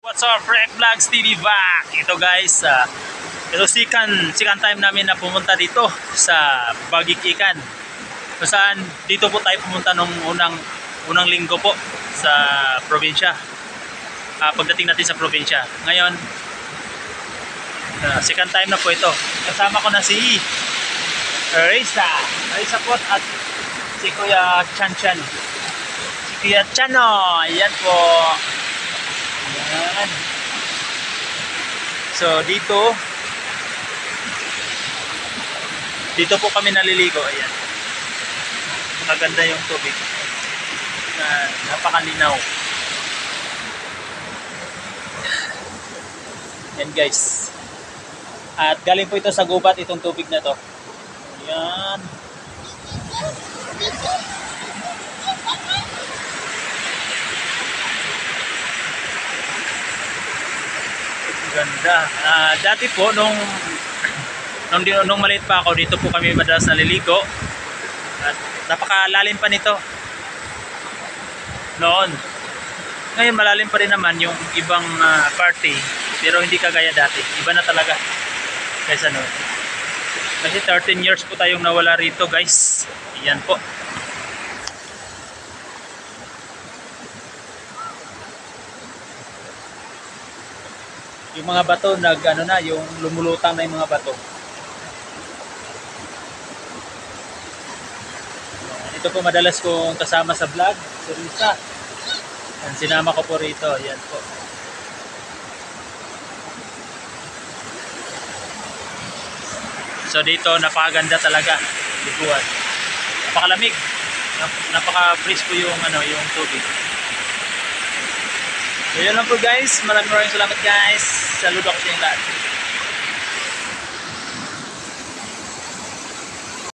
What's up, Rec Vlogs TV back? Ito guys, ito second time namin na pumunta dito sa Bagikikan. Kung saan dito po tayo pumunta nung unang linggo po sa probinsya. Pagdating natin sa probinsya. Ngayon, second time na po ito. Kasama ko na si Risa po at si Kuya Chan. Si Kuya Chano, ayan po. Ayan. So dito po kami naliligo. Ayan. Maganda yung tubig. Napakalinaw. Ayan guys. At galing po ito sa gubat itong tubig na to. Ayan. Ganda. Dati po nung maliit pa ako, dito po kami madalas naliligo. At napakalalim pa nito noon. Ngayon malalim pa rin naman yung ibang party, pero hindi kagaya dati. Iba na talaga kaysa noon. Kasi 13 years po tayong nawala rito guys. Iyan po. Yung mga bato yung lumulutang na yung mga bato. Ito po madalas kong kasama sa vlog, si Risa. Yan, sinama ko po rito, yan po. So dito napakaganda talaga, liguan. Napakalamig. Napaka-fresh po yung yung tubig. So yun lang po guys. Maraming salamat guys. Saludo ako sa inyo lahat.